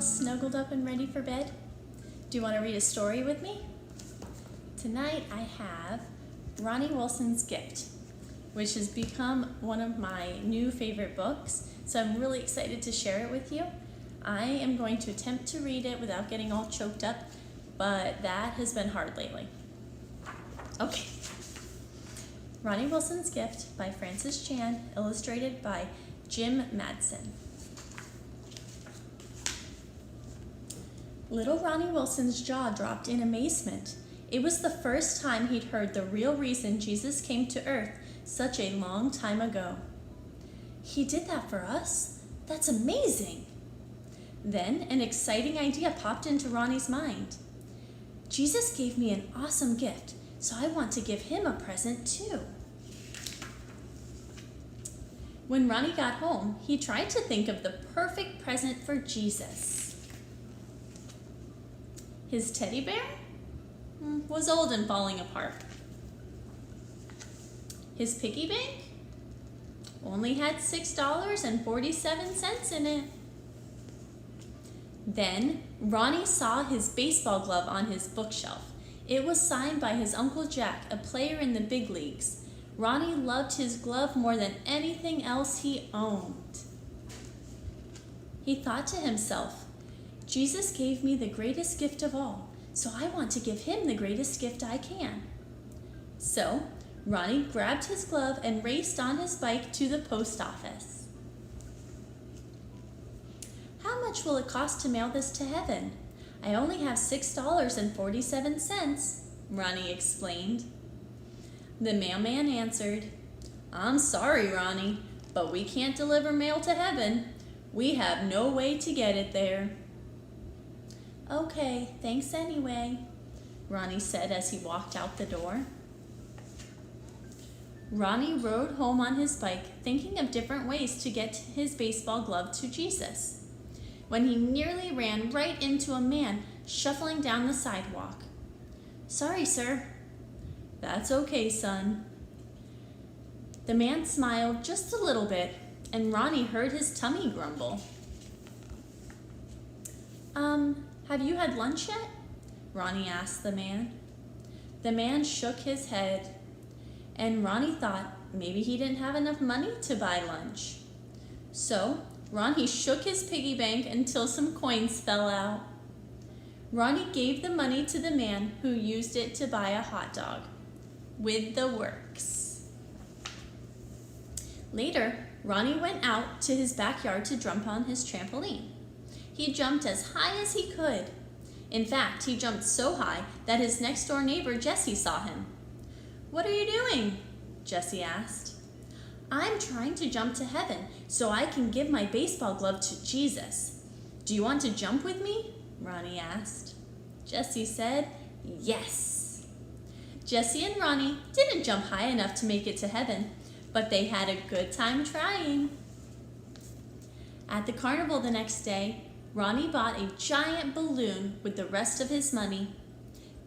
snuggled up and ready for bed? Do you want to read a story with me? Tonight I have Ronnie Wilson's Gift, which has become one of my new favorite books, so I'm really excited to share it with you. I am going to attempt to read it without getting all choked up, but that has been hard lately. Okay. Ronnie Wilson's Gift by Frances Chan, illustrated by Jim Madsen. Little Ronnie Wilson's jaw dropped in amazement. It was the first time he'd heard the real reason Jesus came to earth such a long time ago. He did that for us? That's amazing! Then an exciting idea popped into Ronnie's mind. Jesus gave me an awesome gift, so I want to give him a present too. When Ronnie got home, he tried to think of the perfect present for Jesus. His teddy bear was old and falling apart. His piggy bank only had $6.47 in it. Then Ronnie saw his baseball glove on his bookshelf. It was signed by his Uncle Jack, a player in the big leagues. Ronnie loved his glove more than anything else he owned. He thought to himself, Jesus gave me the greatest gift of all, so I want to give him the greatest gift I can. So Ronnie grabbed his glove and raced on his bike to the post office. How much will it cost to mail this to heaven? I only have $6.47, Ronnie explained. The mailman answered, I'm sorry, Ronnie, but we can't deliver mail to heaven. We have no way to get it there. Okay, thanks anyway, Ronnie said as he walked out the door. Ronnie rode home on his bike, thinking of different ways to get his baseball glove to Jesus, when he nearly ran right into a man shuffling down the sidewalk. Sorry, sir. That's okay, son. The man smiled just a little bit, and Ronnie heard his tummy grumble. Have you had lunch yet? Ronnie asked the man. The man shook his head, and Ronnie thought maybe he didn't have enough money to buy lunch. So Ronnie shook his piggy bank until some coins fell out. Ronnie gave the money to the man, who used it to buy a hot dog with the works. Later, Ronnie went out to his backyard to jump on his trampoline. He jumped as high as he could. In fact, he jumped so high that his next-door neighbor, Jessie, saw him. What are you doing? Jessie asked. I'm trying to jump to heaven so I can give my baseball glove to Jesus. Do you want to jump with me? Ronnie asked. Jessie said, yes. Jessie and Ronnie didn't jump high enough to make it to heaven, but they had a good time trying. At the carnival the next day, Ronnie bought a giant balloon with the rest of his money.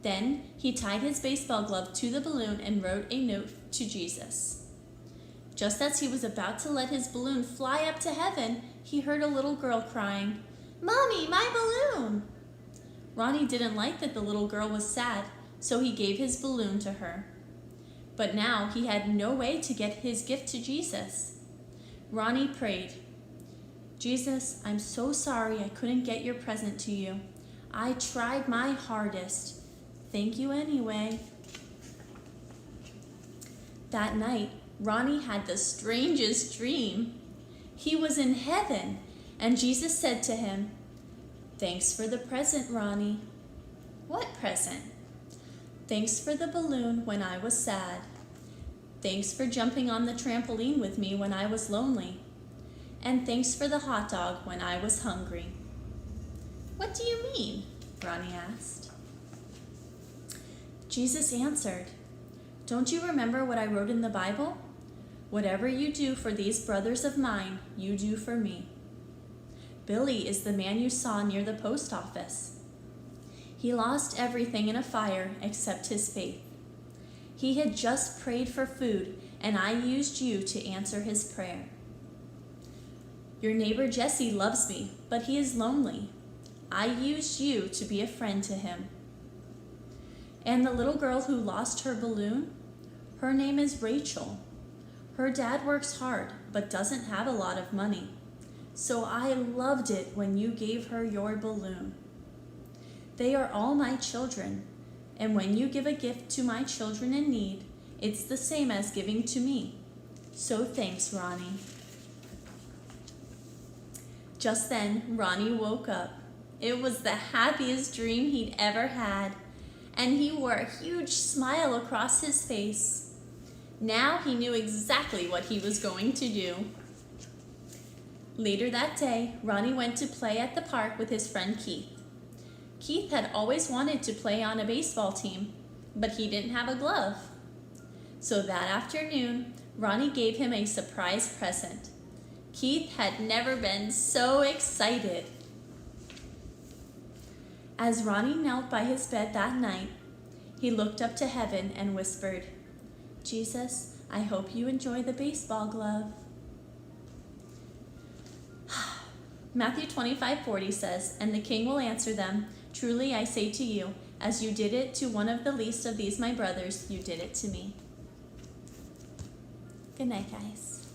Then he tied his baseball glove to the balloon and wrote a note to Jesus. Just as he was about to let his balloon fly up to heaven, he heard a little girl crying, Mommy, my balloon! Ronnie didn't like that the little girl was sad, so he gave his balloon to her. But now he had no way to get his gift to Jesus. Ronnie prayed, Jesus, I'm so sorry I couldn't get your present to you. I tried my hardest. Thank you anyway. That night, Ronnie had the strangest dream. He was in heaven, and Jesus said to him, Thanks for the present, Ronnie. What present? Thanks for the balloon when I was sad. Thanks for jumping on the trampoline with me when I was lonely. And thanks for the hot dog when I was hungry. What do you mean? Ronnie asked. Jesus answered, Don't you remember what I wrote in the Bible? Whatever you do for these brothers of mine, you do for me. Billy is the man you saw near the post office. He lost everything in a fire except his faith. He had just prayed for food, and I used you to answer his prayer. Your neighbor Jesse loves me, but he is lonely. I used you to be a friend to him. And the little girl who lost her balloon? Her name is Rachel. Her dad works hard, but doesn't have a lot of money. So I loved it when you gave her your balloon. They are all my children, and when you give a gift to my children in need, it's the same as giving to me. So thanks, Ronnie. Just then, Ronnie woke up. It was the happiest dream he'd ever had, and he wore a huge smile across his face. Now he knew exactly what he was going to do. Later that day, Ronnie went to play at the park with his friend Keith. Keith had always wanted to play on a baseball team, but he didn't have a glove. So that afternoon, Ronnie gave him a surprise present. Keith had never been so excited. As Ronnie knelt by his bed that night, he looked up to heaven and whispered, "Jesus, I hope you enjoy the baseball glove." Matthew 25:40 says, "And the king will answer them, 'Truly I say to you, as you did it to one of the least of these my brothers, you did it to me.'" Good night, guys.